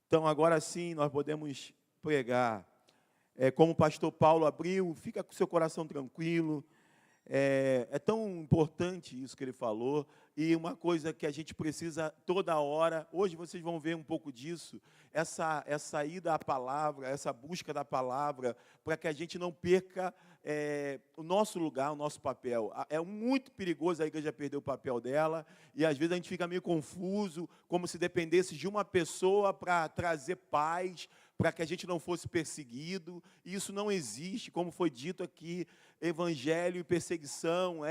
Então, agora sim, nós podemos pregar. Como o pastor Paulo abriu, fica com o seu coração tranquilo. É tão importante isso que ele falou, e uma coisa que a gente precisa toda hora, hoje vocês vão ver um pouco disso, essa ida à palavra, essa busca da palavra, para que a gente não perca o nosso lugar, o nosso papel. É muito perigoso a igreja perder o papel dela, e às vezes a gente fica meio confuso, como se dependesse de uma pessoa para trazer paz, para que a gente não fosse perseguido, e isso não existe, como foi dito aqui, evangelho e perseguição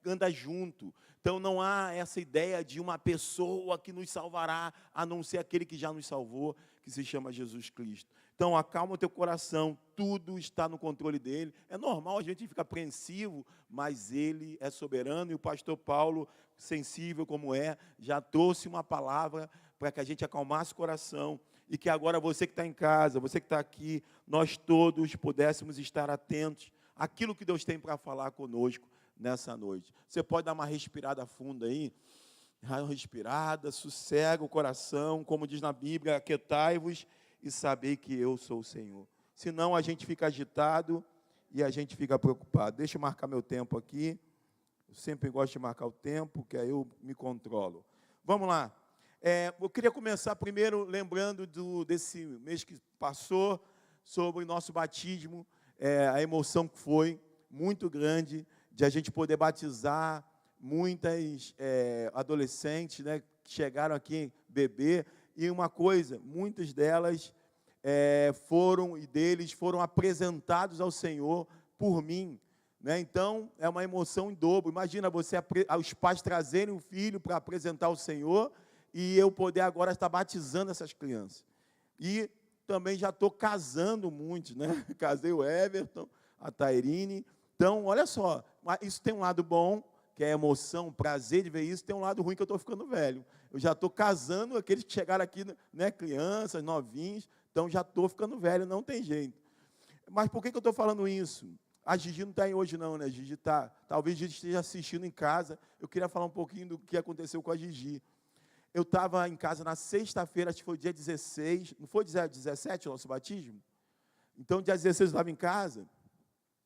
anda junto. Então não há essa ideia de uma pessoa que nos salvará, a não ser aquele que já nos salvou, que se chama Jesus Cristo. Então acalma o teu coração, tudo está no controle dele. É normal a gente ficar apreensivo, mas ele é soberano, e o pastor Paulo, sensível como já trouxe uma palavra para que a gente acalmasse o coração, e que agora você que está em casa, você que está aqui, nós todos pudéssemos estar atentos àquilo que Deus tem para falar conosco nessa noite. Você pode dar uma respirada funda aí, uma respirada, sossega o coração, como diz na Bíblia, aquietai-vos e sabei que eu sou o Senhor. Senão a gente fica agitado e a gente fica preocupado. Deixa eu marcar meu tempo aqui, eu sempre gosto de marcar o tempo, que aí eu me controlo. Vamos lá. Eu queria começar primeiro lembrando desse mês que passou, sobre o nosso batismo, a emoção que foi muito grande, de a gente poder batizar muitas adolescentes, né, que chegaram aqui bebê, e uma coisa, muitas delas foram apresentados ao Senhor por mim, né? Então, é uma emoção em dobro. Imagina os pais trazerem um filho para apresentar ao Senhor, e eu poder agora estar batizando essas crianças. E também já estou casando muitos, né? Casei o Everton, a Tairine. Então, olha só, isso tem um lado bom, que é a emoção, o prazer de ver isso, tem um lado ruim, que eu estou ficando velho. Eu já estou casando aqueles que chegaram aqui, né, crianças, novinhos, então já estou ficando velho, não tem jeito. Mas por que eu estou falando isso? A Gigi não está aí hoje não, né? Talvez a Gigi esteja assistindo em casa. Eu queria falar um pouquinho do que aconteceu com a Gigi. Eu estava em casa na sexta-feira, acho que foi dia 16, não foi dia 17 o nosso batismo? Então, dia 16 eu estava em casa,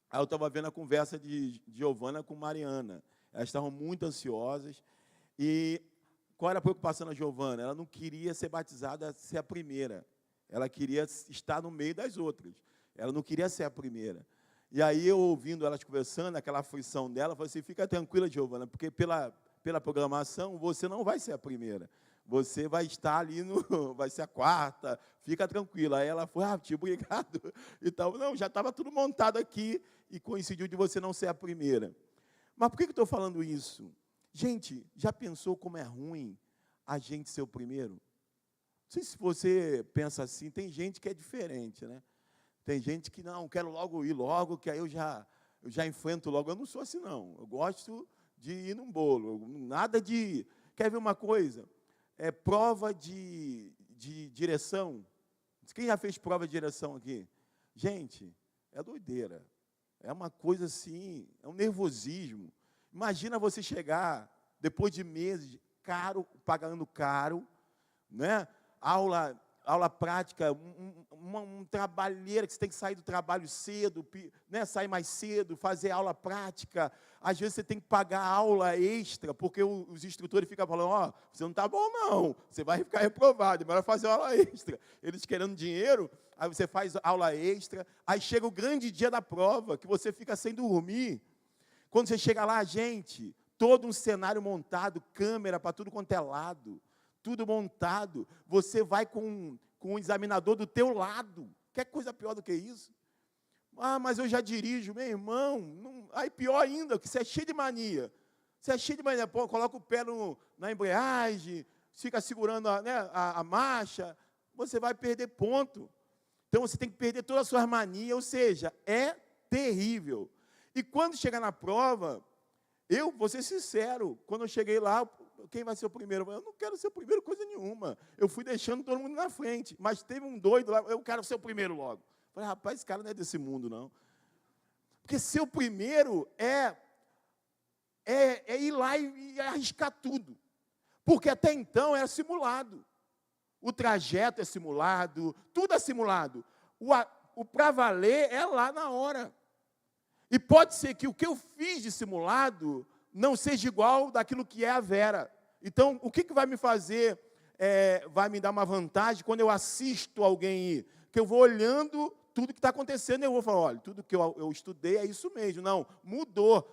aí eu estava vendo a conversa de Giovana com Mariana. Elas estavam muito ansiosas, e qual era a preocupação da Giovana? Ela não queria ser batizada, ser a primeira. Ela queria estar no meio das outras. Ela não queria ser a primeira. E aí, eu ouvindo elas conversando, aquela aflição dela, eu falei assim, fica tranquila, Giovana, porque pela programação, você não vai ser a primeira. Você vai estar ali, vai ser a quarta, fica tranquila. Aí ela foi, tio, obrigado. E tal. Não, já estava tudo montado aqui, e coincidiu de você não ser a primeira. Mas por que eu estou falando isso? Gente, já pensou como é ruim a gente ser o primeiro? Não sei se você pensa assim, tem gente que é diferente, né? Tem gente que, não, quero logo ir logo, que aí eu já enfrento logo. Eu não sou assim, não. Eu gosto de ir num bolo, nada de... Quer ver uma coisa? Prova de direção. Quem já fez prova de direção aqui? Gente, é doideira. É uma coisa assim, é um nervosismo. Imagina você chegar, depois de meses, pagando caro, né? Aula prática, um trabalheira que você tem que sair do trabalho cedo, né? Sair mais cedo, fazer aula prática. Às vezes você tem que pagar aula extra, porque os instrutores ficam falando, você não está bom não, você vai ficar reprovado, é melhor fazer aula extra. Eles querendo dinheiro, aí você faz aula extra, aí chega o grande dia da prova, que você fica sem dormir. Quando você chega lá, gente, todo um cenário montado, câmera para tudo quanto é lado, tudo montado, você vai com o examinador do teu lado. Quer coisa pior do que isso? Mas eu já dirijo, meu irmão. Aí pior ainda, que você é cheio de mania. Você é cheio de mania, coloca o pé na embreagem, fica segurando a marcha, você vai perder ponto. Então você tem que perder todas as suas manias, ou seja, é terrível. E quando chegar na prova, eu vou ser sincero, quando eu cheguei lá, quem vai ser o primeiro? Eu não quero ser o primeiro coisa nenhuma. Eu fui deixando todo mundo na frente, mas teve um doido lá, eu quero ser o primeiro logo. Eu falei, rapaz, esse cara não é desse mundo, não. Porque ser o primeiro é ir lá e arriscar tudo. Porque até então era simulado. o trajeto é simulado, tudo é simulado. O para valer é lá na hora. E pode ser que o que eu fiz de simulado não seja igual daquilo que é a vera. Então, o que vai me fazer, vai me dar uma vantagem quando eu assisto alguém ir? Que eu vou olhando tudo que está acontecendo e eu vou falar, olha, tudo que eu estudei é isso mesmo. Não, mudou.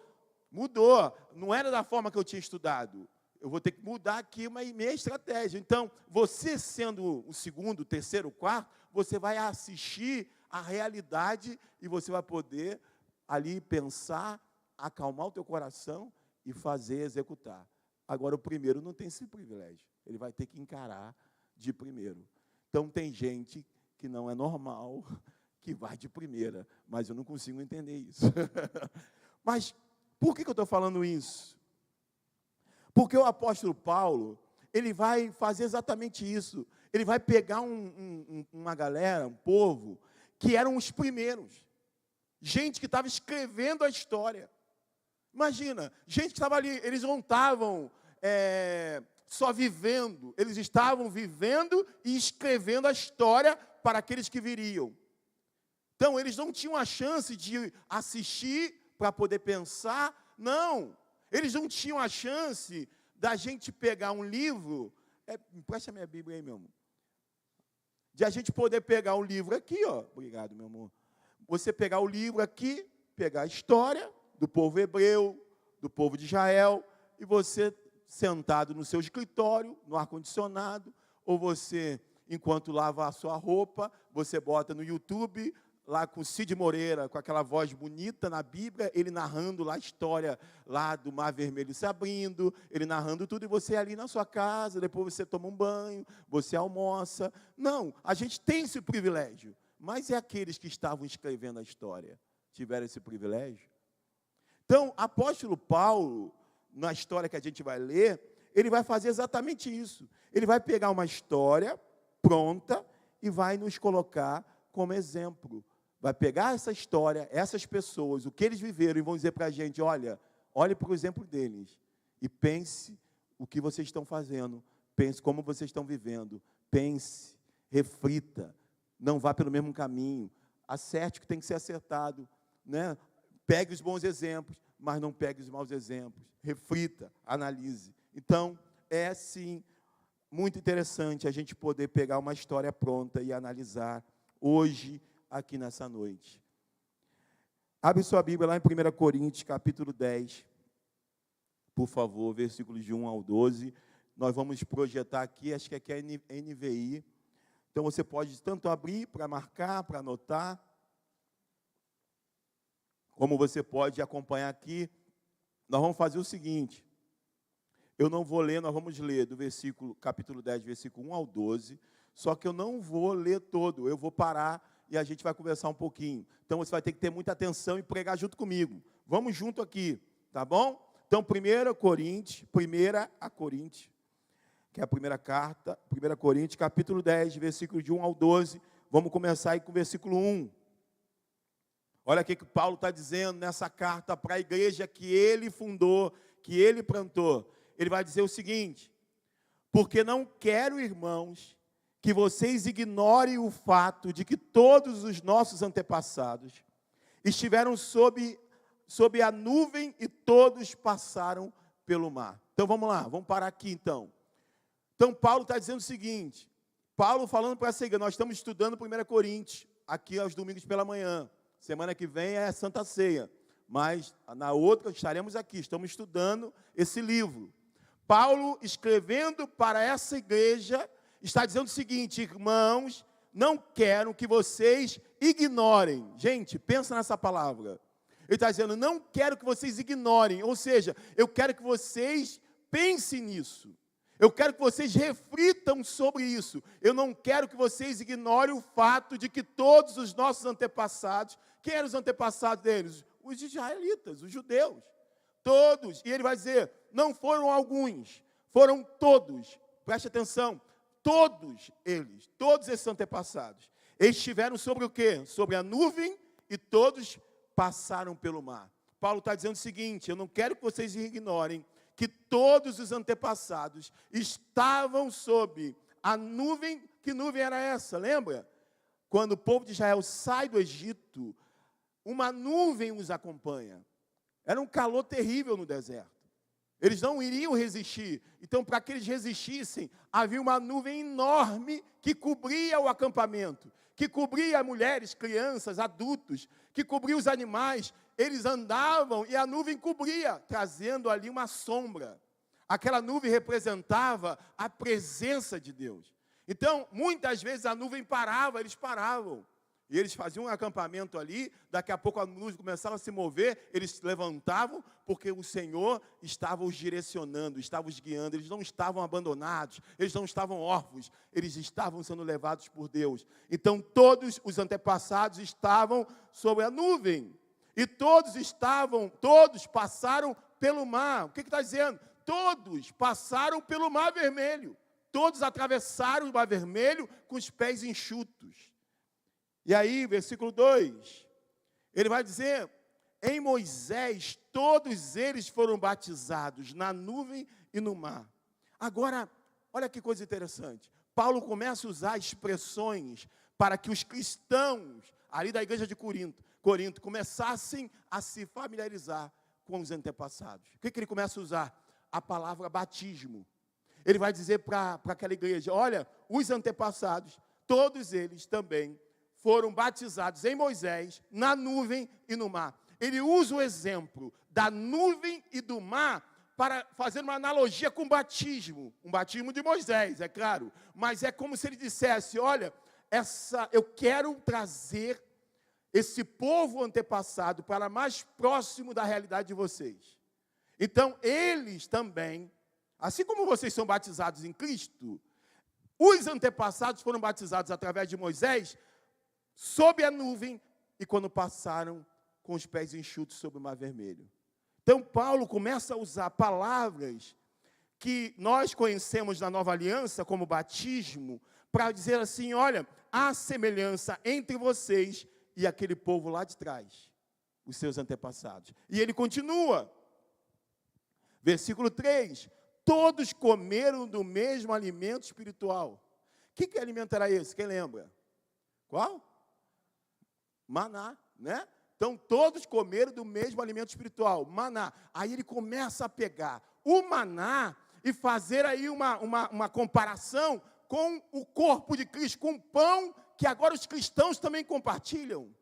Não era da forma que eu tinha estudado. Eu vou ter que mudar aqui minha estratégia. Então, você sendo o segundo, o terceiro, o quarto, você vai assistir a realidade e você vai poder ali pensar, acalmar o teu coração e fazer, executar. Agora, o primeiro não tem esse privilégio. Ele vai ter que encarar de primeiro. Então, tem gente que não é normal, que vai de primeira, mas eu não consigo entender isso. Mas, por que eu estou falando isso? Porque o apóstolo Paulo, ele vai fazer exatamente isso. Ele vai pegar uma galera, um povo, que eram os primeiros. Gente que estava escrevendo a história. Imagina, gente que estava ali, eles não estavam só vivendo, eles estavam vivendo e escrevendo a história para aqueles que viriam. Então, eles não tinham a chance de assistir para poder pensar, não. Eles não tinham a chance da gente pegar um livro, empresta minha Bíblia aí, meu amor. De a gente poder pegar um livro aqui, ó. Obrigado, meu amor. Você pegar o livro aqui, pegar a história do povo hebreu, do povo de Israel, e você sentado no seu escritório, no ar-condicionado, ou você, enquanto lava a sua roupa, você bota no YouTube, lá com Cid Moreira, com aquela voz bonita na Bíblia, ele narrando lá a história lá do Mar Vermelho se abrindo, ele narrando tudo, e você ali na sua casa, depois você toma um banho, você almoça. Não, a gente tem esse privilégio, mas é aqueles que estavam escrevendo a história, tiveram esse privilégio? Então, apóstolo Paulo, na história que a gente vai ler, ele vai fazer exatamente isso. Ele vai pegar uma história pronta e vai nos colocar como exemplo. Vai pegar essa história, essas pessoas, o que eles viveram, e vão dizer para a gente, olhe para o exemplo deles, e pense o que vocês estão fazendo, pense como vocês estão vivendo, pense, reflita, não vá pelo mesmo caminho, acerte o que tem que ser acertado, né? Pegue os bons exemplos, mas não pegue os maus exemplos, reflita, analise. Então, é sim muito interessante a gente poder pegar uma história pronta e analisar hoje, aqui nessa noite. Abre sua Bíblia lá em 1 Coríntios, capítulo 10, por favor, versículos de 1 ao 12. Nós vamos projetar aqui, acho que aqui é NVI. Então, você pode tanto abrir para marcar, para anotar, como você pode acompanhar aqui. Nós vamos fazer o seguinte, eu não vou ler, nós vamos ler do capítulo 10, versículo 1 ao 12, só que eu não vou ler todo, eu vou parar e a gente vai conversar um pouquinho. Então, você vai ter que ter muita atenção e pregar junto comigo. Vamos junto aqui, tá bom? Então, 1 Coríntios, que é a primeira carta, 1 Coríntios, capítulo 10, versículo de 1 ao 12. Vamos começar aí com o versículo 1. Olha o que Paulo está dizendo nessa carta para a igreja que ele fundou, que ele plantou. Ele vai dizer o seguinte: porque não quero, irmãos, que vocês ignorem o fato de que todos os nossos antepassados estiveram sob a nuvem e todos passaram pelo mar. Então, vamos lá, vamos parar aqui, então. Então, Paulo está dizendo o seguinte, Paulo falando para essa igreja, nós estamos estudando 1 Coríntios, aqui aos domingos pela manhã. Semana que vem é Santa Ceia, mas na outra estaremos aqui, estamos estudando esse livro. Paulo, escrevendo para essa igreja, está dizendo o seguinte: irmãos, não quero que vocês ignorem. Gente, pensa nessa palavra. Ele está dizendo, não quero que vocês ignorem. Ou seja, eu quero que vocês pensem nisso. Eu quero que vocês reflitam sobre isso. Eu não quero que vocês ignorem o fato de que todos os nossos antepassados, quem eram os antepassados deles? Os israelitas, os judeus. Todos. E ele vai dizer, não foram alguns, foram todos. Preste atenção. Todos eles, todos esses antepassados, eles estiveram sobre o quê? Sobre a nuvem e todos passaram pelo mar. Paulo está dizendo o seguinte, eu não quero que vocês ignorem que todos os antepassados estavam sob A nuvem, que nuvem era essa? Lembra? Quando o povo de Israel sai do Egito, uma nuvem os acompanha. Era um calor terrível no deserto. Eles não iriam resistir. Então, para que eles resistissem, havia uma nuvem enorme que cobria o acampamento, que cobria mulheres, crianças, adultos, que cobria os animais. Eles andavam e a nuvem cobria, trazendo ali uma sombra. Aquela nuvem representava a presença de Deus. Então, muitas vezes a nuvem parava, eles paravam. E eles faziam um acampamento ali, daqui a pouco a nuvem começava a se mover, eles se levantavam, porque o Senhor estava os direcionando, estava os guiando, eles não estavam abandonados, eles não estavam órfãos, eles estavam sendo levados por Deus. Então todos os antepassados estavam sobre a nuvem, e todos passaram pelo mar. O que está dizendo? Todos passaram pelo mar vermelho, todos atravessaram o mar vermelho com os pés enxutos. E aí, versículo 2, ele vai dizer, em Moisés, todos eles foram batizados na nuvem e no mar. Agora, olha que coisa interessante. Paulo começa a usar expressões para que os cristãos, ali da igreja de Corinto, começassem a se familiarizar com os antepassados. O que ele começa a usar? A palavra batismo. Ele vai dizer para aquela igreja, olha, os antepassados, todos eles também foram batizados em Moisés, na nuvem e no mar. Ele usa o exemplo da nuvem e do mar para fazer uma analogia com o batismo. Um batismo de Moisés, é claro. Mas é como se ele dissesse, olha, eu quero trazer esse povo antepassado para mais próximo da realidade de vocês. Então, eles também, assim como vocês são batizados em Cristo, os antepassados foram batizados através de Moisés, sob a nuvem, e quando passaram com os pés enxutos sobre o mar vermelho. Então, Paulo começa a usar palavras que nós conhecemos na Nova Aliança como batismo, para dizer assim, olha, há semelhança entre vocês e aquele povo lá de trás, os seus antepassados. E ele continua, versículo 3, todos comeram do mesmo alimento espiritual. Que alimento era esse? Quem lembra? Qual? Maná, né? Então, todos comeram do mesmo alimento espiritual, maná. Aí ele começa a pegar o maná e fazer aí uma comparação com o corpo de Cristo, com o pão que agora os cristãos também compartilham,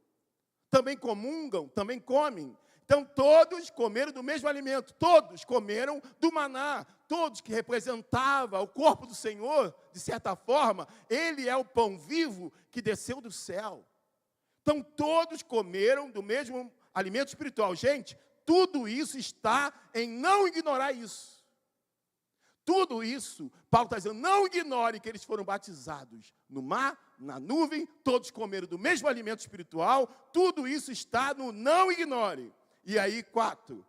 também comungam, também comem. Então, todos comeram do mesmo alimento, todos comeram do maná, todos que representava o corpo do Senhor, de certa forma, ele é o pão vivo que desceu do céu. Então, todos comeram do mesmo alimento espiritual. Gente, tudo isso está em não ignorar isso. Tudo isso, Paulo está dizendo, não ignore que eles foram batizados no mar, na nuvem, todos comeram do mesmo alimento espiritual, tudo isso está no não ignore. E aí, 4,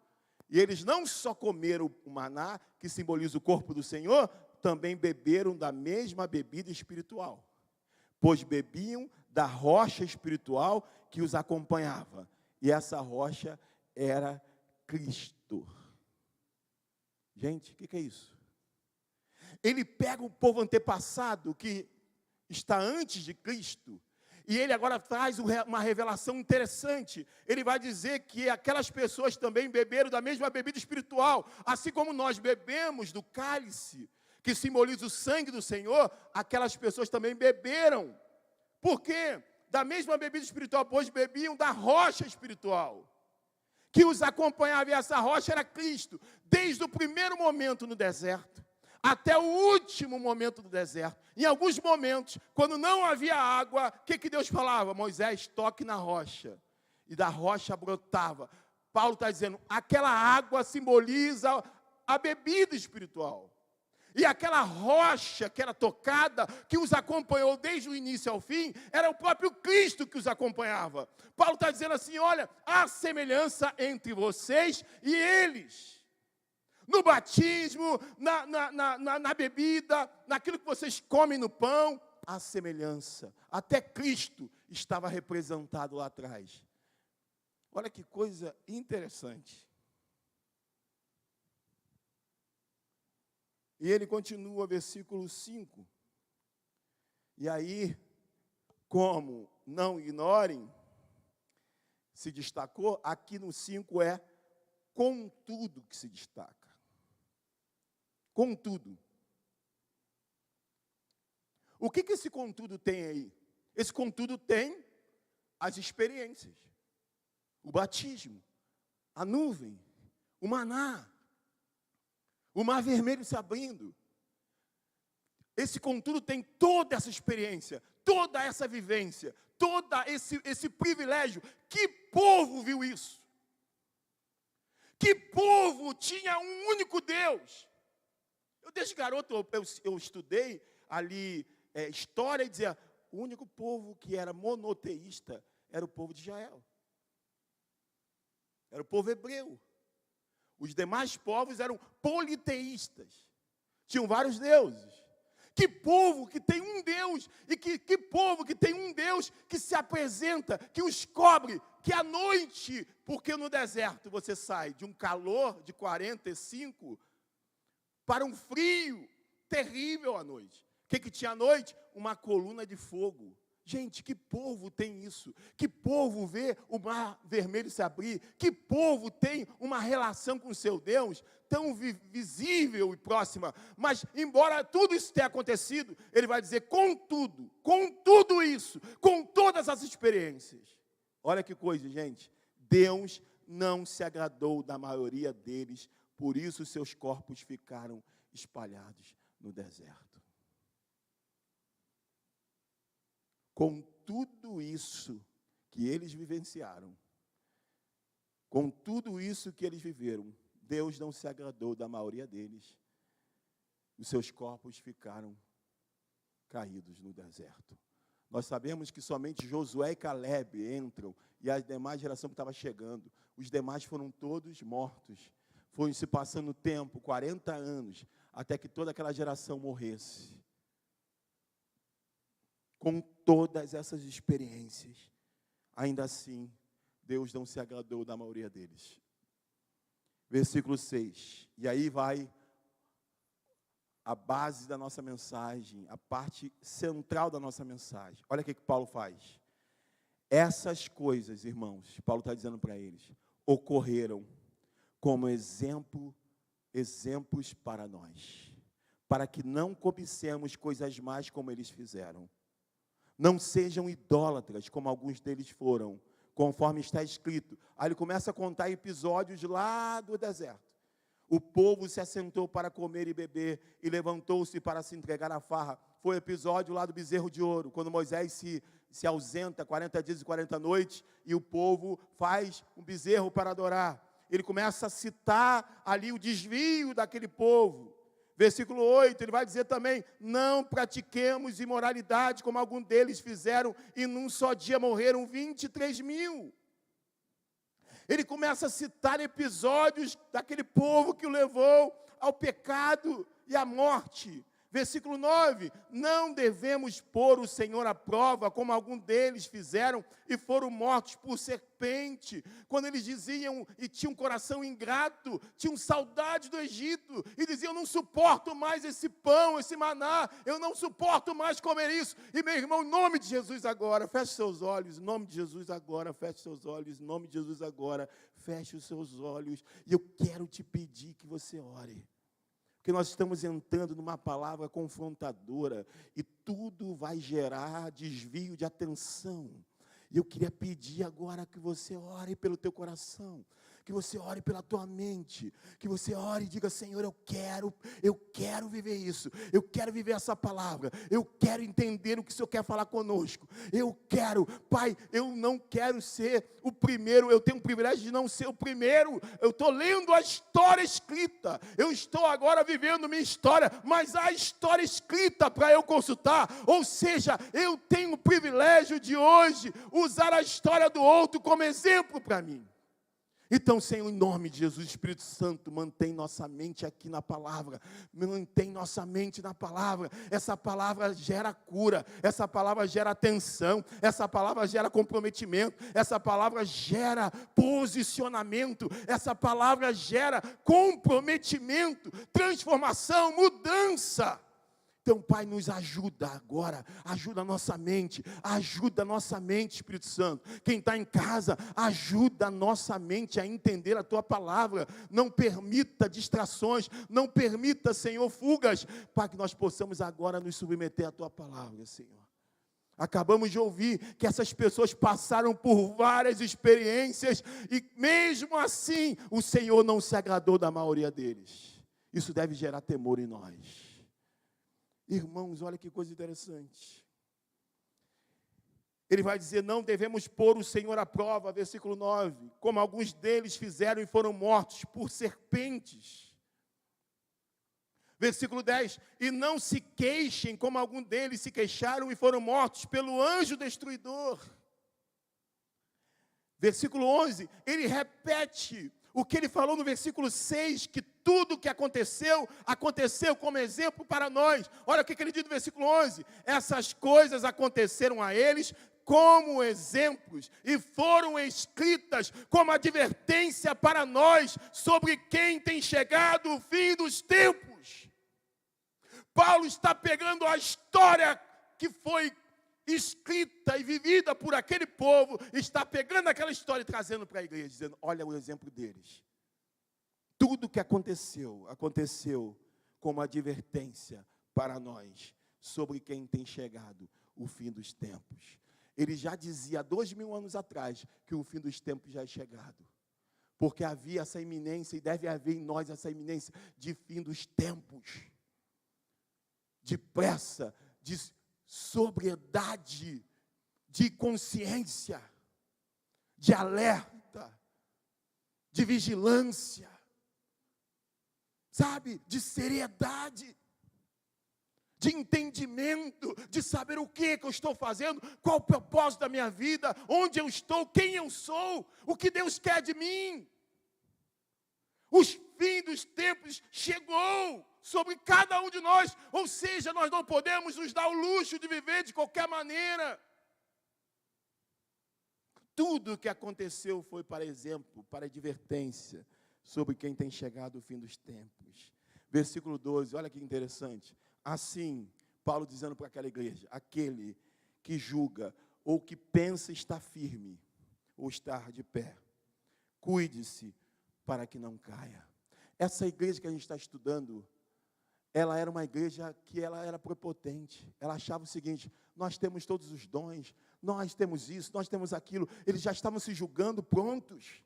e eles não só comeram o maná, que simboliza o corpo do Senhor, também beberam da mesma bebida espiritual, pois bebiam da rocha espiritual que os acompanhava. E essa rocha era Cristo. Gente, o que é isso? Ele pega o povo antepassado que está antes de Cristo, e ele agora traz uma revelação interessante. Ele vai dizer que aquelas pessoas também beberam da mesma bebida espiritual, assim como nós bebemos do cálice, que simboliza o sangue do Senhor, aquelas pessoas também beberam. Por quê? Da mesma bebida espiritual, pois bebiam da rocha espiritual, que os acompanhava, e essa rocha era Cristo, desde o primeiro momento no deserto, até o último momento do deserto. Em alguns momentos, quando não havia água, o que Deus falava? Moisés, toque na rocha, e da rocha brotava. Paulo está dizendo, aquela água simboliza a bebida espiritual. E aquela rocha que era tocada, que os acompanhou desde o início ao fim, era o próprio Cristo que os acompanhava. Paulo está dizendo assim, olha, há semelhança entre vocês e eles. No batismo, na bebida, naquilo que vocês comem no pão, há semelhança. Até Cristo estava representado lá atrás. Olha que coisa interessante. E ele continua, versículo 5. E aí, como não ignorem, se destacou, aqui no 5 é contudo que se destaca. Contudo. O que esse contudo tem aí? Esse contudo tem as experiências, o batismo, a nuvem, o maná, o mar vermelho se abrindo. Esse contudo tem toda essa experiência, toda essa vivência, todo esse privilégio. Que povo viu isso? Que povo tinha um único Deus? Eu desde garoto, eu estudei ali história e dizia, o único povo que era monoteísta era o povo de Israel. Era o povo hebreu. Os demais povos eram politeístas. Tinham vários deuses. Que povo que tem um Deus, e que povo que tem um Deus que se apresenta, que os cobre, que à noite, porque no deserto você sai de um calor de 45 para um frio terrível à noite. O que tinha à noite? Uma coluna de fogo. Gente, que povo tem isso? Que povo vê o mar vermelho se abrir? Que povo tem uma relação com o seu Deus tão visível e próxima? Mas, embora tudo isso tenha acontecido, ele vai dizer, com tudo isso, com todas as experiências. Olha que coisa, gente. Deus não se agradou da maioria deles, por isso seus corpos ficaram espalhados no deserto. Com tudo isso que eles vivenciaram, com tudo isso que eles viveram, Deus não se agradou da maioria deles. Os seus corpos ficaram caídos no deserto. Nós sabemos que somente Josué e Caleb entram, e a demais geração que estava chegando, os demais foram todos mortos. Foi se passando o tempo, 40 anos, até que toda aquela geração morresse. Com todas essas experiências, ainda assim, Deus não se agradou da maioria deles. Versículo 6. E aí vai a base da nossa mensagem, a parte central da nossa mensagem. Olha o que Paulo faz. Essas coisas, irmãos, Paulo está dizendo para eles, ocorreram como exemplos para nós, para que não cobicemos coisas mais como eles fizeram. Não sejam idólatras, como alguns deles foram, conforme está escrito. Aí ele começa a contar episódios lá do deserto. O povo se assentou para comer e beber, e levantou-se para se entregar à farra. Foi o episódio lá do bezerro de ouro, quando Moisés se ausenta 40 dias e 40 noites, e o povo faz um bezerro para adorar. Ele começa a citar ali o desvio daquele povo. Versículo 8, ele vai dizer também, não pratiquemos imoralidade, como alguns deles fizeram, e num só dia morreram 23 mil. Ele começa a citar episódios daquele povo que o levou ao pecado e à morte. Versículo 9, não devemos pôr o Senhor à prova, como alguns deles fizeram, e foram mortos por serpente. Quando eles diziam, e tinham um coração ingrato, tinham saudade do Egito, e diziam, eu não suporto mais esse pão, esse maná, eu não suporto mais comer isso. E meu irmão, em nome de Jesus agora, feche seus olhos, em nome de Jesus agora, feche seus olhos, em nome de Jesus agora, feche os seus olhos, e eu quero te pedir que você ore. Porque nós estamos entrando numa palavra confrontadora e tudo vai gerar desvio de atenção. E eu queria pedir agora que você ore pelo teu coração, que você ore pela tua mente, que você ore e diga, Senhor, eu quero viver isso, eu quero viver essa palavra, eu quero entender o que o Senhor quer falar conosco, eu quero, Pai, eu não quero ser o primeiro, eu tenho o privilégio de não ser o primeiro, eu estou lendo a história escrita, eu estou agora vivendo minha história, mas há história escrita para eu consultar, ou seja, eu tenho o privilégio de hoje usar a história do outro como exemplo para mim. Então, Senhor, em nome de Jesus, Espírito Santo, mantém nossa mente aqui na palavra, mantém nossa mente na palavra, essa palavra gera cura, essa palavra gera atenção, essa palavra gera comprometimento, essa palavra gera posicionamento, essa palavra gera comprometimento, transformação, mudança. Então, Pai, nos ajuda agora, ajuda a nossa mente, Espírito Santo. Quem está em casa, ajuda a nossa mente a entender a Tua palavra. Não permita distrações, não permita, Senhor, fugas, para que nós possamos agora nos submeter à Tua palavra, Senhor. Acabamos de ouvir que essas pessoas passaram por várias experiências e mesmo assim o Senhor não se agradou da maioria deles. Isso deve gerar temor em nós. Irmãos, olha que coisa interessante. Ele vai dizer, não devemos pôr o Senhor à prova, versículo 9, como alguns deles fizeram e foram mortos por serpentes. Versículo 10, e não se queixem como alguns deles se queixaram e foram mortos pelo anjo destruidor. Versículo 11, ele repete o que ele falou no versículo 6, que tudo o que aconteceu, aconteceu como exemplo para nós. Olha o que ele diz no versículo 11, essas coisas aconteceram a eles como exemplos e foram escritas como advertência para nós sobre quem tem chegado o fim dos tempos. Paulo está pegando a história que foi escrita e vivida por aquele povo, está pegando aquela história e trazendo para a igreja, dizendo, olha o exemplo deles. Tudo que aconteceu, aconteceu como advertência para nós, sobre quem tem chegado o fim dos tempos. Ele já dizia há 2000 anos atrás, que o fim dos tempos já é chegado. Porque havia essa iminência, e deve haver em nós essa iminência de fim dos tempos. De pressa, de sobriedade, de consciência, de alerta, de vigilância, sabe, de seriedade, de entendimento, de saber o que eu estou fazendo, qual o propósito da minha vida, onde eu estou, quem eu sou, o que Deus quer de mim. Os fins dos tempos chegou sobre cada um de nós, ou seja, nós não podemos nos dar o luxo de viver de qualquer maneira. Tudo o que aconteceu foi para exemplo, para advertência, sobre quem tem chegado o fim dos tempos. Versículo 12, olha que interessante. Assim, Paulo dizendo para aquela igreja, aquele que julga ou que pensa estar firme ou estar de pé, cuide-se para que não caia. Essa igreja que a gente está estudando, ela era uma igreja que ela era prepotente. Ela achava o seguinte, nós temos todos os dons, nós temos isso, nós temos aquilo. Eles já estavam se julgando prontos.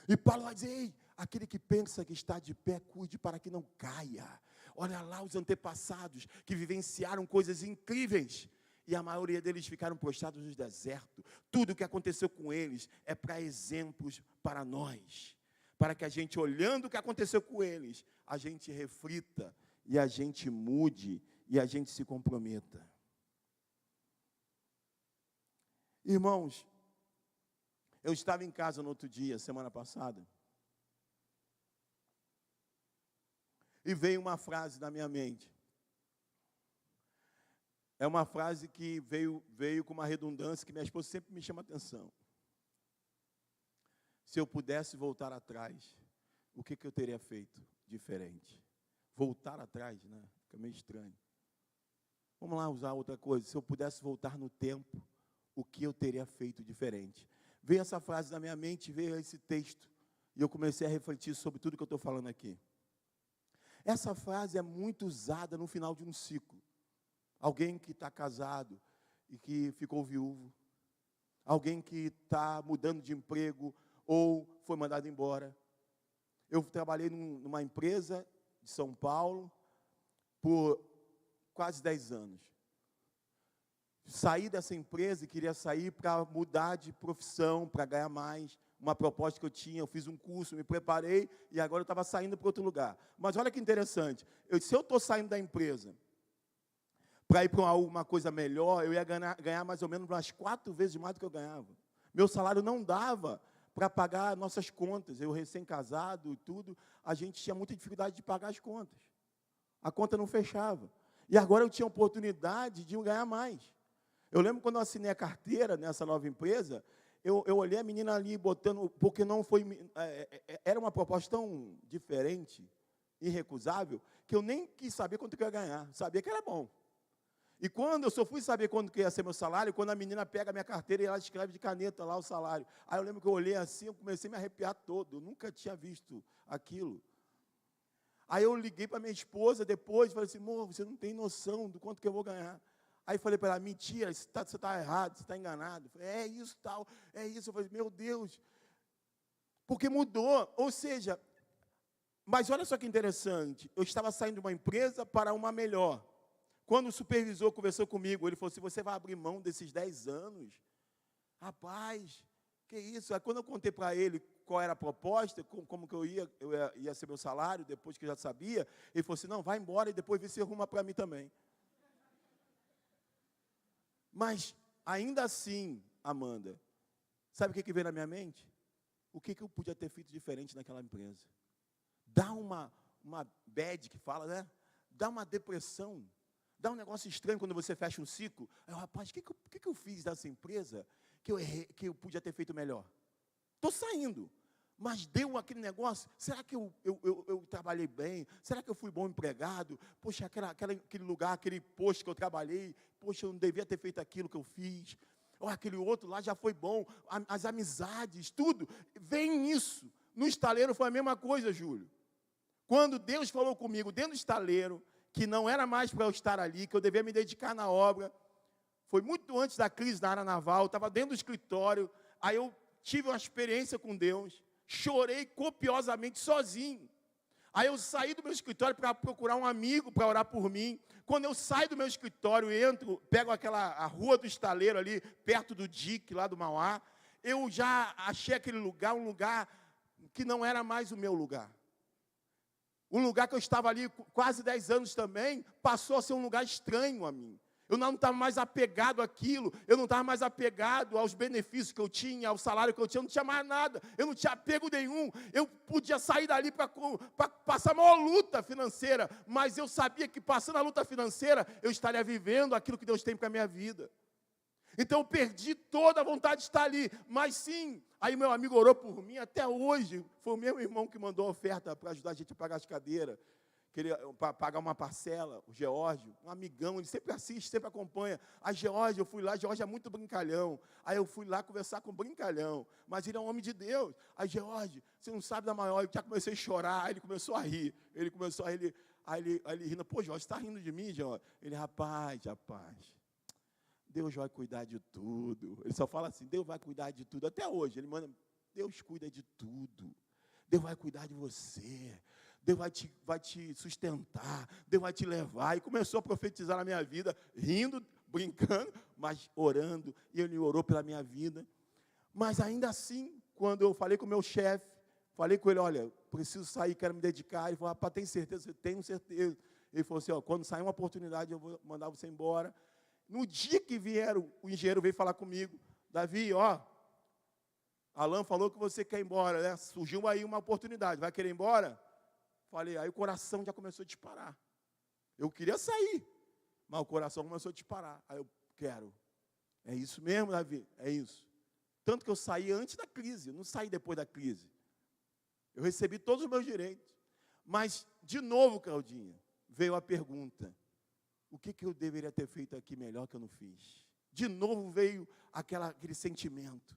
E Paulo vai dizer, ei, aquele que pensa que está de pé, cuide para que não caia. Olha lá os antepassados que vivenciaram coisas incríveis. E a maioria deles ficaram prostrados no deserto. Tudo o que aconteceu com eles é para exemplos para nós. Para que a gente, olhando o que aconteceu com eles, a gente reflita e a gente mude e a gente se comprometa. Irmãos, eu estava em casa no outro dia, semana passada, e veio uma frase na minha mente. É uma frase que veio com uma redundância que minha esposa sempre me chama a atenção. Se eu pudesse voltar atrás, o que eu teria feito diferente? Voltar atrás, né? Fica meio estranho. Vamos lá usar outra coisa. Se eu pudesse voltar no tempo, o que eu teria feito diferente? Veio essa frase na minha mente, veio esse texto, e eu comecei a refletir sobre tudo que eu estou falando aqui. Essa frase é muito usada no final de um ciclo. Alguém que está casado e que ficou viúvo. Alguém que está mudando de emprego ou foi mandado embora. Eu trabalhei numa empresa de São Paulo por quase 10 anos. Saí dessa empresa e queria sair para mudar de profissão, para ganhar mais. Uma proposta que eu tinha, eu fiz um curso, me preparei e agora eu estava saindo para outro lugar. Mas olha que interessante, se eu estou saindo da empresa para ir para alguma coisa melhor, eu ia ganhar mais ou menos umas 4 vezes mais do que eu ganhava. Meu salário não dava para pagar nossas contas. Eu recém-casado e tudo, a gente tinha muita dificuldade de pagar as contas. A conta não fechava. E agora eu tinha oportunidade de ganhar mais. Eu lembro quando eu assinei a carteira nessa nova empresa, eu olhei a menina ali botando, porque não foi, era uma proposta tão diferente, irrecusável, que eu nem quis saber quanto que eu ia ganhar. Sabia que era bom. E quando eu só fui saber quando que ia ser meu salário, quando a menina pega a minha carteira e ela escreve de caneta lá o salário. Aí eu lembro que eu olhei assim, eu comecei a me arrepiar todo. Eu nunca tinha visto aquilo. Aí eu liguei para minha esposa depois, falei assim, amor, você não tem noção do quanto que eu vou ganhar. Aí falei para ela, mentira, você está errado, você está enganado. Eu falei, é isso, tal, é isso. Eu falei, meu Deus, porque mudou. Ou seja, mas olha só que interessante, eu estava saindo de uma empresa para uma melhor. Quando o supervisor conversou comigo, ele falou assim, você vai abrir mão desses 10 anos? Rapaz, que isso? Aí quando eu contei para ele qual era a proposta, como que eu ia ser meu salário, depois que eu já sabia, ele falou assim, não, vai embora e depois vê se arruma para mim também. Mas, ainda assim, Amanda, sabe o que veio na minha mente? O que eu podia ter feito diferente naquela empresa? Dá uma bad que fala, né? Dá uma depressão. Dá um negócio estranho quando você fecha um ciclo. Aí, rapaz, o que eu fiz dessa empresa que eu errei, que eu podia ter feito melhor? Estou saindo, mas deu aquele negócio. Será que eu trabalhei bem? Será que eu fui bom empregado? Poxa, aquele lugar, aquele posto que eu trabalhei, poxa, eu não devia ter feito aquilo que eu fiz. Ou aquele outro lá já foi bom. As amizades, tudo. Vem isso. No estaleiro foi a mesma coisa, Júlio. Quando Deus falou comigo dentro do estaleiro, que não era mais para eu estar ali, que eu devia me dedicar na obra. Foi muito antes da crise da área naval, estava dentro do escritório, aí eu tive uma experiência com Deus, chorei copiosamente sozinho. Aí eu saí do meu escritório para procurar um amigo para orar por mim. Quando eu saio do meu escritório, entro, pego a rua do estaleiro ali, perto do DIC, lá do Mauá, eu já achei aquele lugar, um lugar que não era mais o meu lugar. Um lugar que eu estava ali quase 10 anos também, passou a ser um lugar estranho a mim. Eu não estava mais apegado àquilo, eu não estava mais apegado aos benefícios que eu tinha, ao salário que eu tinha, eu não tinha mais nada, eu não tinha apego nenhum. Eu podia sair dali para passar a maior luta financeira, mas eu sabia que passando a luta financeira, eu estaria vivendo aquilo que Deus tem para a minha vida. Então eu perdi toda a vontade de estar ali, mas sim, aí meu amigo orou por mim, até hoje, foi o meu irmão que mandou a oferta para ajudar a gente a pagar as cadeiras, para pagar uma parcela, o Geórgio, um amigão, ele sempre assiste, sempre acompanha. A Geórgio, eu fui lá, Geórgio é muito brincalhão, aí eu fui lá conversar com o brincalhão, mas ele é um homem de Deus. Aí Geórgio, você não sabe da maior, eu já comecei a chorar, aí ele começou a rir, aí ele rindo, pô, Geórgio, você está rindo de mim, Geórgio? Ele, rapaz, Deus vai cuidar de tudo. Ele só fala assim, Deus vai cuidar de tudo. Até hoje, ele manda, Deus cuida de tudo. Deus vai cuidar de você. Deus vai te sustentar. Deus vai te levar. E começou a profetizar na minha vida, rindo, brincando, mas orando. E ele orou pela minha vida. Mas ainda assim, quando eu falei com o meu chefe, falei com ele, olha, preciso sair, quero me dedicar. Ele falou, rapaz, tem certeza? Eu tenho certeza. Ele falou assim, ó, quando sair uma oportunidade, eu vou mandar você embora. No dia que vieram, o engenheiro veio falar comigo, Davi, ó, Alan falou que você quer ir embora, né? Surgiu aí uma oportunidade, vai querer ir embora? Falei, aí o coração já começou a disparar. Eu queria sair, mas o coração começou a disparar. Aí eu quero. É isso mesmo, Davi? É isso. Tanto que eu saí antes da crise, eu não saí depois da crise. Eu recebi todos os meus direitos. Mas, de novo, Claudinha, veio a pergunta. O que eu deveria ter feito aqui melhor que eu não fiz? De novo veio aquele sentimento.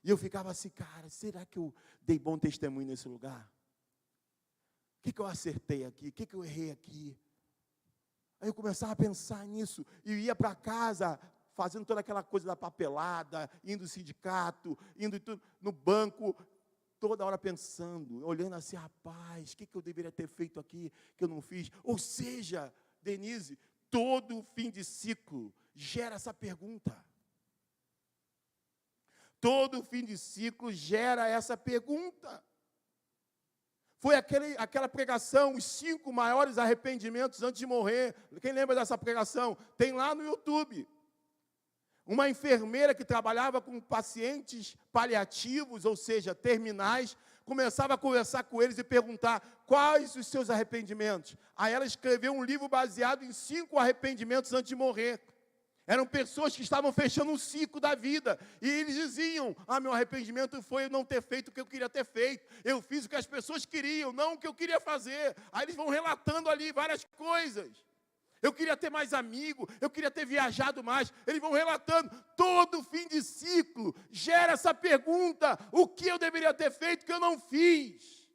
E eu ficava assim, cara, será que eu dei bom testemunho nesse lugar? O que eu acertei aqui? O que eu errei aqui? Aí eu começava a pensar nisso. E ia para casa, fazendo toda aquela coisa da papelada, indo no sindicato, indo no banco, toda hora pensando, olhando assim, rapaz, o que eu deveria ter feito aqui que eu não fiz? Ou seja, Denise, todo fim de ciclo gera essa pergunta. Todo fim de ciclo gera essa pergunta. Foi aquela pregação, os 5 maiores arrependimentos antes de morrer. Quem lembra dessa pregação? Tem lá no YouTube. Uma enfermeira que trabalhava com pacientes paliativos, ou seja, terminais, começava a conversar com eles e perguntar quais os seus arrependimentos. Aí ela escreveu um livro baseado em 5 arrependimentos antes de morrer. Eram pessoas que estavam fechando um ciclo da vida. E eles diziam, meu arrependimento foi eu não ter feito o que eu queria ter feito. Eu fiz o que as pessoas queriam, não o que eu queria fazer. Aí eles vão relatando ali várias coisas. Eu queria ter mais amigo, eu queria ter viajado mais. Eles vão relatando. Todo fim de ciclo gera essa pergunta: o que eu deveria ter feito que eu não fiz?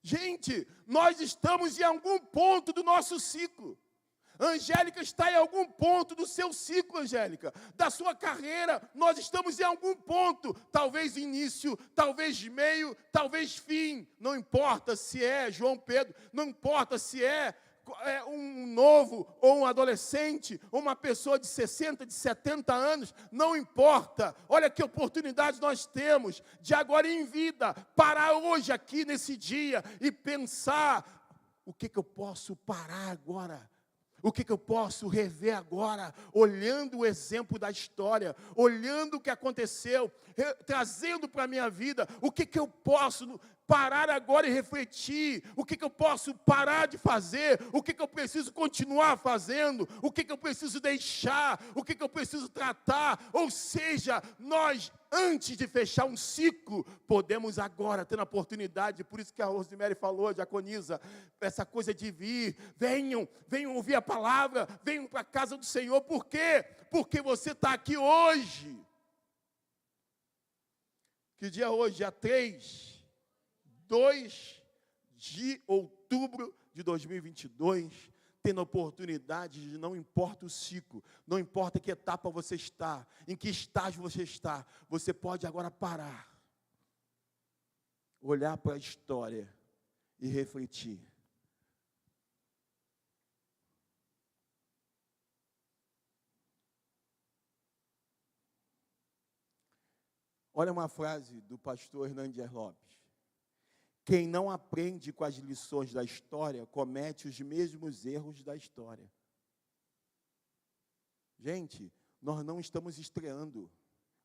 Gente, nós estamos em algum ponto do nosso ciclo. A Angélica está em algum ponto do seu ciclo, Angélica, da sua carreira. Nós estamos em algum ponto, talvez início, talvez meio, talvez fim. Não importa se é João Pedro, não importa se é um novo ou um adolescente, ou uma pessoa de 60, de 70 anos, não importa. Olha que oportunidade nós temos de agora em vida, parar hoje aqui nesse dia e pensar, o que eu posso parar agora? O que eu posso rever agora, olhando o exemplo da história, olhando o que aconteceu, trazendo para a minha vida, o que eu posso parar agora e refletir, o que eu posso parar de fazer, o que eu preciso continuar fazendo, o que eu preciso deixar, o que eu preciso tratar. Ou seja, nós, antes de fechar um ciclo, podemos agora ter a oportunidade, por isso que a Rosemary falou, a diaconisa, essa coisa de vir, venham ouvir a palavra, venham para a casa do Senhor. Por quê? Porque você está aqui hoje. Que dia é hoje? Dia 2 de outubro de 2022, tendo a oportunidade de, não importa o ciclo, não importa que etapa você está, em que estágio você está, você pode agora parar, olhar para a história e refletir. Olha uma frase do pastor Hernandes Lopes. Quem não aprende com as lições da história, comete os mesmos erros da história. Gente, nós não estamos estreando.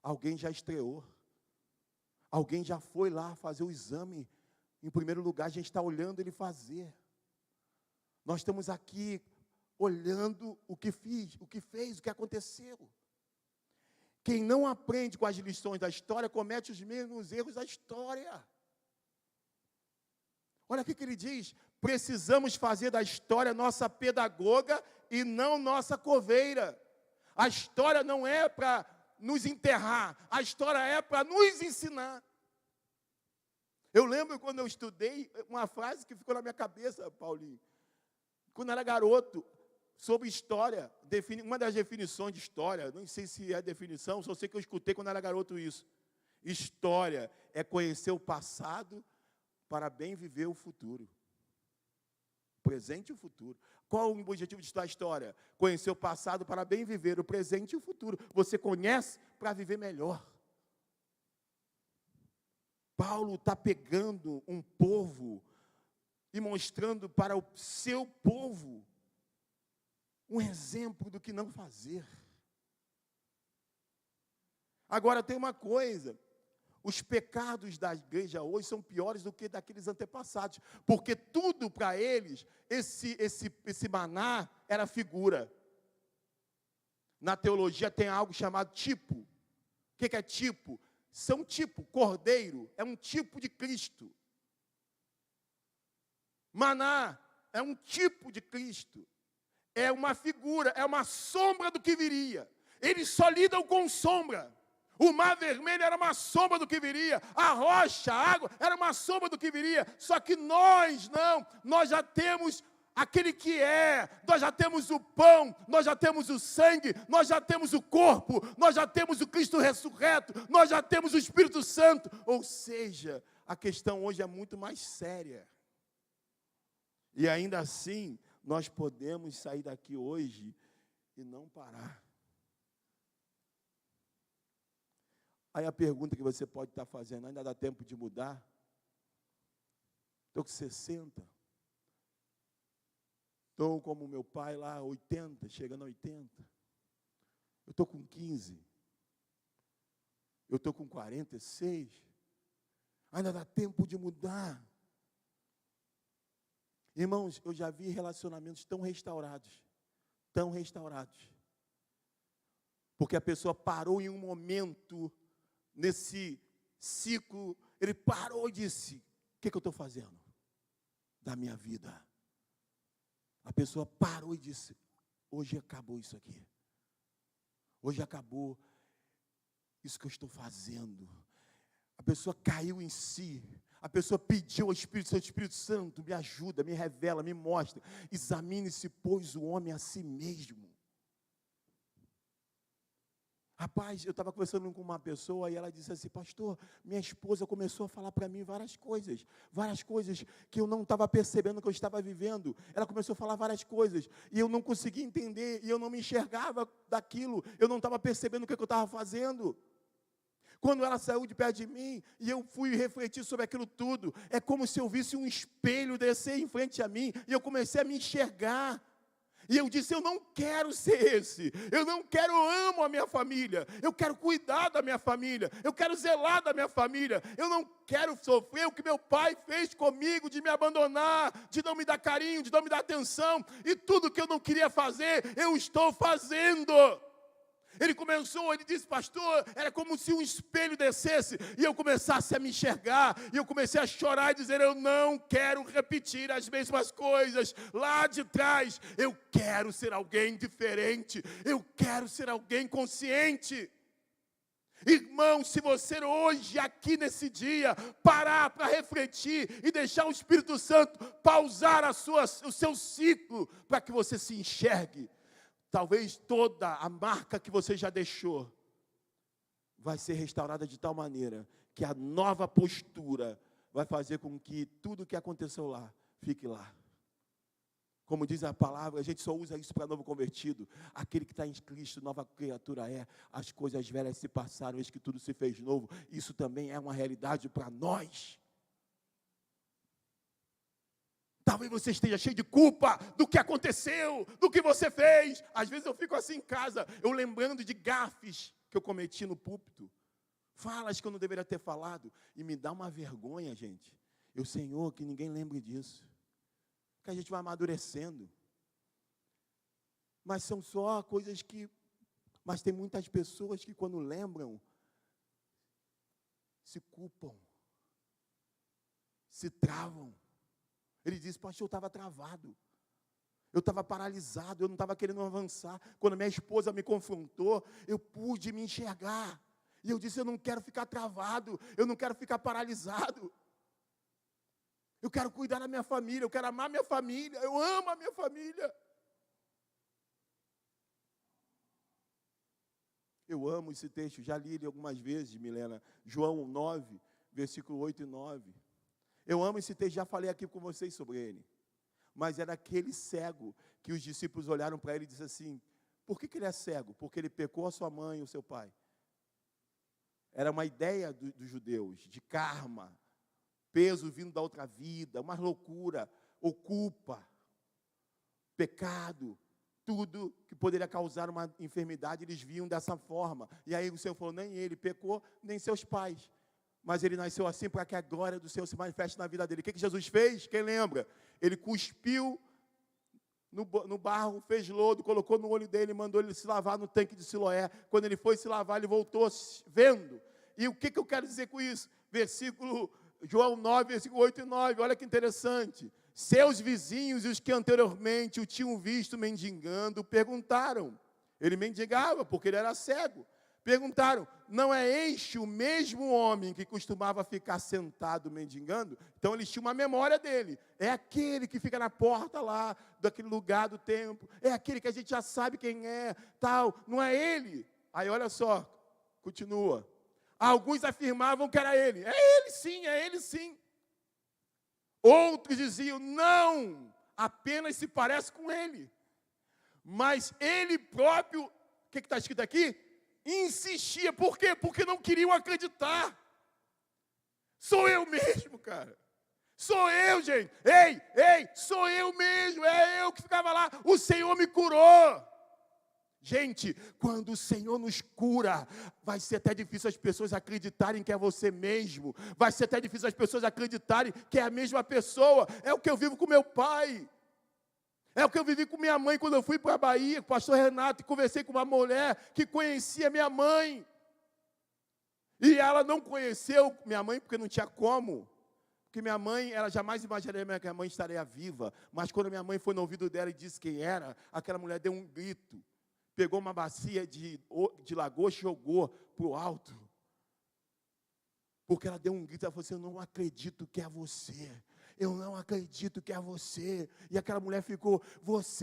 Alguém já estreou. Alguém já foi lá fazer o exame. Em primeiro lugar, a gente está olhando ele fazer. Nós estamos aqui olhando o que fez, o que aconteceu. Quem não aprende com as lições da história, comete os mesmos erros da história. Olha o que ele diz: precisamos fazer da história nossa pedagoga e não nossa coveira. A história não é para nos enterrar, a história é para nos ensinar. Eu lembro quando eu estudei, uma frase que ficou na minha cabeça, Paulinho, quando eu era garoto, sobre história, uma das definições de história, não sei se é definição, só sei que eu escutei quando eu era garoto isso. História é conhecer o passado para bem viver o futuro. O presente e o futuro. Qual o objetivo de estudar a história? Conhecer o passado para bem viver o presente e o futuro. Você conhece para viver melhor. Paulo está pegando um povo e mostrando para o seu povo um exemplo do que não fazer. Agora tem uma coisa. Os pecados da igreja hoje são piores do que daqueles antepassados, porque tudo para eles, esse maná era figura. Na teologia tem algo chamado tipo. O que é tipo? São tipo, cordeiro, é um tipo de Cristo. Maná é um tipo de Cristo. É uma figura, é uma sombra do que viria. Eles só lidam com sombra. O mar vermelho era uma sombra do que viria. A rocha, a água, era uma sombra do que viria. Só que nós não. Nós já temos aquele que é. Nós já temos o pão. Nós já temos o sangue. Nós já temos o corpo. Nós já temos o Cristo ressurreto. Nós já temos o Espírito Santo. Ou seja, a questão hoje é muito mais séria. E ainda assim, nós podemos sair daqui hoje e não parar. Aí a pergunta que você pode estar fazendo: ainda dá tempo de mudar? Estou com 60. Estou como meu pai lá, 80, chegando a 80. Eu estou com 15. Eu estou com 46. Ainda dá tempo de mudar. Irmãos, eu já vi relacionamentos tão restaurados, porque a pessoa parou em um momento, nesse ciclo, ele parou e disse: o que eu estou fazendo da minha vida? A pessoa parou e disse: hoje acabou isso aqui. Hoje acabou isso que eu estou fazendo. A pessoa caiu em si. A pessoa pediu ao Espírito Santo, me ajuda, me revela, me mostra. Examine-se, pois, o homem a si mesmo. Rapaz, eu estava conversando com uma pessoa e ela disse assim: pastor, minha esposa começou a falar para mim várias coisas que eu não estava percebendo que eu estava vivendo. Ela começou a falar várias coisas e eu não conseguia entender, e eu não me enxergava daquilo, eu não estava percebendo o que eu estava fazendo. Quando ela saiu de perto de mim e eu fui refletir sobre aquilo tudo, é como se eu visse um espelho descer em frente a mim e eu comecei a me enxergar. E eu disse: eu não quero ser esse, eu amo a minha família, eu quero cuidar da minha família, eu quero zelar da minha família, eu não quero sofrer o que meu pai fez comigo, de me abandonar, de não me dar carinho, de não me dar atenção, e tudo que eu não queria fazer, eu estou fazendo. Ele disse: pastor, era como se um espelho descesse, e eu começasse a me enxergar, e eu comecei a chorar e dizer: eu não quero repetir as mesmas coisas lá de trás, eu quero ser alguém diferente, eu quero ser alguém consciente. Irmão, se você hoje, aqui nesse dia, parar para refletir e deixar o Espírito Santo pausar o seu ciclo, para que você se enxergue, talvez toda a marca que você já deixou vai ser restaurada de tal maneira que a nova postura vai fazer com que tudo que aconteceu lá, fique lá. Como diz a palavra, a gente só usa isso para novo convertido. Aquele que está em Cristo, nova criatura é. As coisas velhas se passaram, eis que tudo se fez novo. Isso também é uma realidade para nós. Talvez você esteja cheio de culpa do que aconteceu, do que você fez. Às vezes eu fico assim em casa, eu lembrando de gafes que eu cometi no púlpito. Falas que eu não deveria ter falado. E me dá uma vergonha, gente. Senhor, que ninguém lembre disso. Que a gente vai amadurecendo. Mas são só coisas que... Mas tem muitas pessoas que quando lembram, se culpam. Se travam. Ele disse: pastor, eu estava travado, eu estava paralisado, eu não estava querendo avançar. Quando minha esposa me confrontou, eu pude me enxergar. E eu disse: eu não quero ficar travado, eu não quero ficar paralisado. Eu quero cuidar da minha família, eu quero amar minha família, eu amo a minha família. Eu amo esse texto, já li ele algumas vezes, Milena. João 9, versículo 8 e 9. Eu amo esse texto, já falei aqui com vocês sobre ele. Mas era aquele cego que os discípulos olharam para ele e disseram assim: por que ele é cego? Porque ele pecou a sua mãe e o seu pai. Era uma ideia dos judeus, de karma, peso vindo da outra vida, uma loucura, ou culpa, pecado, tudo que poderia causar uma enfermidade, eles viam dessa forma. E aí o Senhor falou: nem ele pecou, nem seus pais. Mas ele nasceu assim para que a glória do Senhor se manifeste na vida dele. O que Jesus fez? Quem lembra? Ele cuspiu no barro, fez lodo, colocou no olho dele, mandou ele se lavar no tanque de Siloé. Quando ele foi se lavar, ele voltou vendo. E o que eu quero dizer com isso? João 9, versículo 8 e 9, olha que interessante. Seus vizinhos e os que anteriormente o tinham visto mendigando, perguntaram. Ele mendigava porque ele era cego. Perguntaram: não é este o mesmo homem que costumava ficar sentado mendigando? Então eles tinham uma memória dele. É aquele que fica na porta lá, daquele lugar do templo. É aquele que a gente já sabe quem é, tal. Não é ele? Aí olha só, continua. Alguns afirmavam que era ele. É ele sim, é ele sim. Outros diziam: não, apenas se parece com ele. Mas ele próprio, o que está escrito aqui? Insistia. Por quê? Porque não queriam acreditar. Sou eu mesmo, cara. Sou eu, gente. Ei, sou eu mesmo. É eu que ficava lá. O Senhor me curou. Gente, quando o Senhor nos cura, vai ser até difícil as pessoas acreditarem que é você mesmo. Vai ser até difícil as pessoas acreditarem que é a mesma pessoa. É o que eu vivo com meu pai. É o que eu vivi com minha mãe quando eu fui para a Bahia, com o pastor Renato, e conversei com uma mulher que conhecia minha mãe. E ela não conheceu minha mãe porque não tinha como. Porque minha mãe, ela jamais imaginaria que minha mãe estaria viva. Mas quando minha mãe foi no ouvido dela e disse quem era, aquela mulher deu um grito. Pegou uma bacia de lagosta e jogou para o alto. Porque ela deu um grito, ela falou assim, eu não acredito que é você. Eu não acredito que é você. E aquela mulher ficou,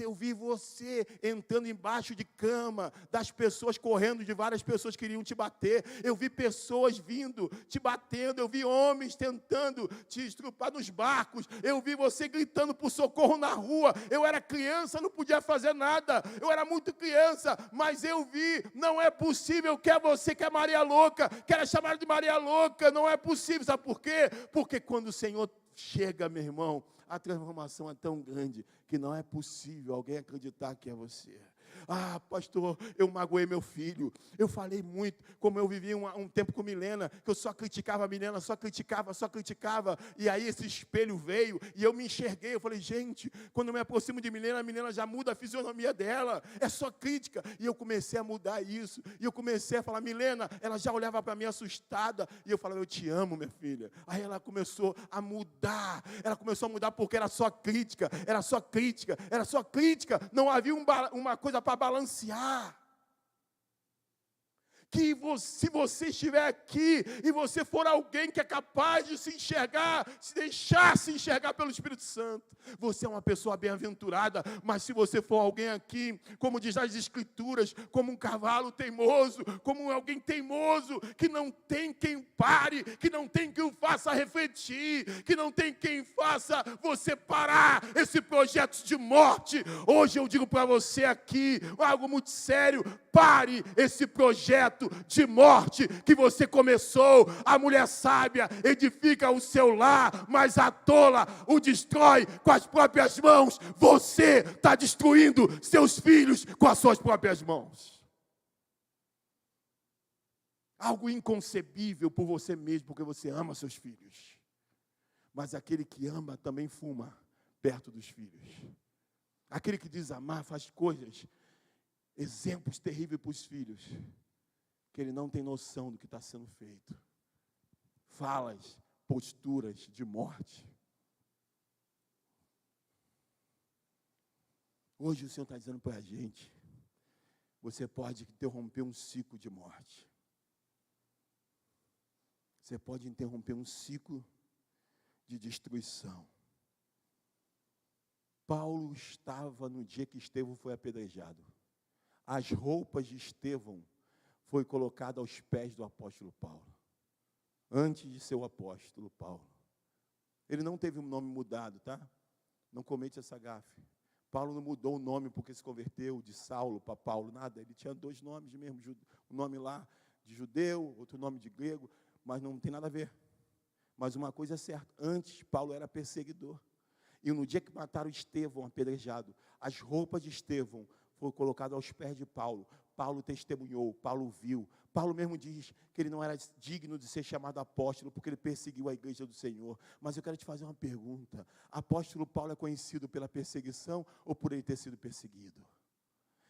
eu vi você entrando embaixo de cama, das pessoas correndo, de várias pessoas que queriam te bater. Eu vi pessoas vindo, te batendo. Eu vi homens tentando te estrupar nos barcos. Eu vi você gritando por socorro na rua. Eu era criança, não podia fazer nada. Eu era muito criança, mas eu vi, não é possível que é você que é Maria Louca, que era chamada de Maria Louca. Não é possível, sabe por quê? Porque quando o Senhor chega, meu irmão, a transformação é tão grande que não é possível alguém acreditar que é você. Ah, pastor, eu magoei meu filho. Eu falei muito, como eu vivi um tempo com Milena, que eu só criticava a Milena, só criticava. E aí esse espelho veio e eu me enxerguei. Eu falei, gente, quando eu me aproximo de Milena, a Milena já muda a fisionomia dela. É só crítica. E eu comecei a mudar isso. E eu comecei a falar, Milena, ela já olhava para mim assustada. E eu falava, eu te amo, minha filha. Aí ela começou a mudar. Ela começou a mudar porque era só crítica. Não havia uma coisa para balancear. Que se você estiver aqui e você for alguém que é capaz de se enxergar, se deixar se enxergar pelo Espírito Santo, você é uma pessoa bem-aventurada. Mas se você for alguém aqui, como diz as Escrituras, como um cavalo teimoso, como alguém teimoso, que não tem quem pare, que não tem quem o faça refletir, que não tem quem faça você parar esse projeto de morte, hoje eu digo para você aqui, algo muito sério, pare esse projeto de morte que você começou. A mulher sábia edifica o seu lar, mas a tola o destrói com as próprias mãos. Você está destruindo seus filhos com as suas próprias mãos. Algo inconcebível por você mesmo, porque você ama seus filhos. Mas aquele que ama também fuma perto dos filhos. Aquele que diz amar faz coisas, exemplos terríveis para os filhos, que ele não tem noção do que está sendo feito. Falas, posturas de morte. Hoje o Senhor está dizendo para a gente, você pode interromper um ciclo de morte. Você pode interromper um ciclo de destruição. Paulo estava no dia que Estevão foi apedrejado. As roupas de Estevão foi colocada aos pés do apóstolo Paulo. Antes de ser o apóstolo Paulo. Ele não teve um nome mudado, tá? Não comete essa gafe. Paulo não mudou o nome porque se converteu de Saulo para Paulo, nada. Ele tinha 2 nomes mesmo, um nome lá de judeu, outro nome de grego, mas não tem nada a ver. Mas uma coisa é certa, antes Paulo era perseguidor. E no dia que mataram Estevão, apedrejado, as roupas de Estevão foram colocadas aos pés de Paulo. Paulo testemunhou, Paulo viu. Paulo mesmo diz que ele não era digno de ser chamado apóstolo, porque ele perseguiu a igreja do Senhor. Mas eu quero te fazer uma pergunta. Apóstolo Paulo é conhecido pela perseguição ou por ele ter sido perseguido?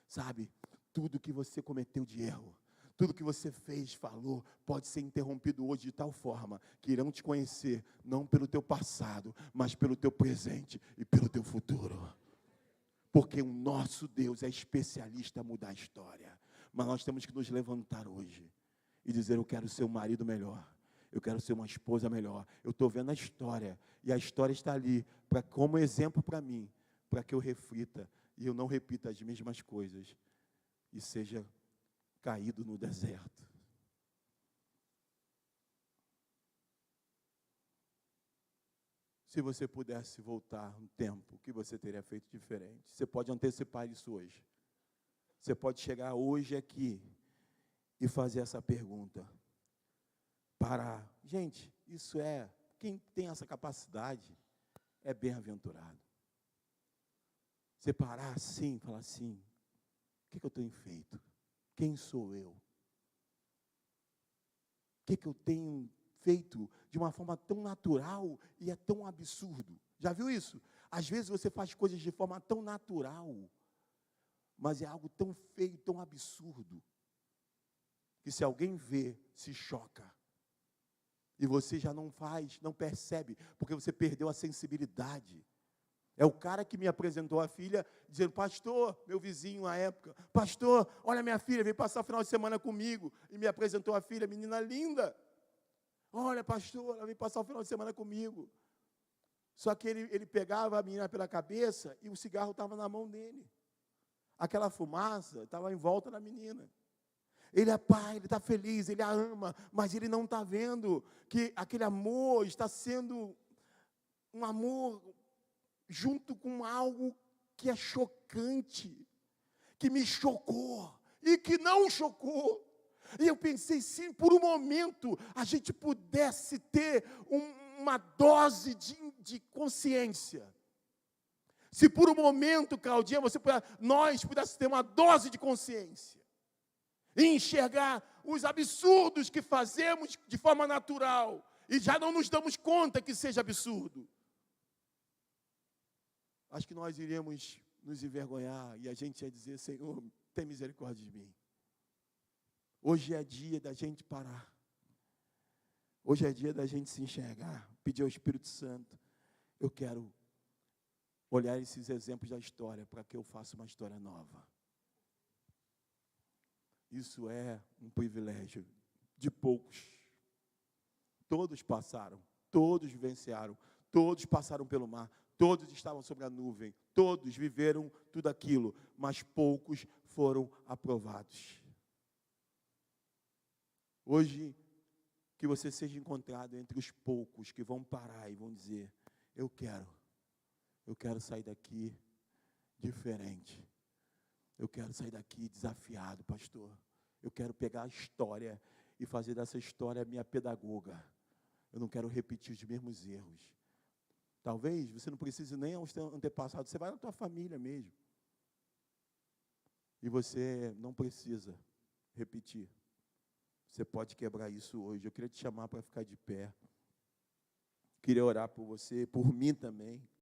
Sabe, tudo que você cometeu de erro, tudo que você fez, falou, pode ser interrompido hoje de tal forma que irão te conhecer, não pelo teu passado, mas pelo teu presente e pelo teu futuro. Porque o nosso Deus é especialista a mudar a história. Mas nós temos que nos levantar hoje e dizer, eu quero ser um marido melhor. Eu quero ser uma esposa melhor. Eu estou vendo a história. E a história está ali como exemplo para mim. Para que eu reflita e eu não repita as mesmas coisas. E seja caído no deserto. Se você pudesse voltar um tempo, o que você teria feito diferente? Você pode antecipar isso hoje. Você pode chegar hoje aqui e fazer essa pergunta. Parar. Gente, isso quem tem essa capacidade é bem-aventurado. Você parar assim, falar assim, que eu tenho feito? Quem sou eu? O que eu tenho feito de uma forma tão natural e é tão absurdo? Já viu isso? Às vezes você faz coisas de forma tão natural, mas é algo tão feio, tão absurdo, que se alguém vê, se choca. E você já não faz, não percebe, porque você perdeu a sensibilidade. É o cara que me apresentou a filha, dizendo, pastor, meu vizinho à época, pastor, olha minha filha, veio passar o final de semana comigo, e me apresentou a filha, menina linda. Olha, pastor, ela veio passar o final de semana comigo. Só que ele pegava a menina pela cabeça e o cigarro estava na mão dele. Aquela fumaça estava em volta da menina. Ele é pai, ele está feliz, ele a ama, mas ele não está vendo que aquele amor está sendo um amor junto com algo que é chocante, que me chocou e que não chocou. E eu pensei, se por um momento a gente pudesse ter uma dose de consciência, se por um momento, Claudinha, nós pudéssemos ter uma dose de consciência, e enxergar os absurdos que fazemos de forma natural, e já não nos damos conta que seja absurdo, acho que nós iríamos nos envergonhar, e a gente ia dizer, Senhor, tem misericórdia de mim. Hoje é dia da gente parar. Hoje é dia da gente se enxergar, pedir ao Espírito Santo, eu quero olhar esses exemplos da história, para que eu faça uma história nova. Isso é um privilégio de poucos. Todos passaram, todos vivenciaram, todos passaram pelo mar, todos estavam sobre a nuvem, todos viveram tudo aquilo, mas poucos foram aprovados. Hoje, que você seja encontrado entre os poucos que vão parar e vão dizer, eu quero sair daqui diferente. Eu quero sair daqui desafiado, pastor. Eu quero pegar a história e fazer dessa história a minha pedagoga. Eu não quero repetir os mesmos erros. Talvez você não precise nem aos antepassados, você vai na tua família mesmo. E você não precisa repetir. Você pode quebrar isso hoje. Eu queria te chamar para ficar de pé. Queria orar por você, por mim também.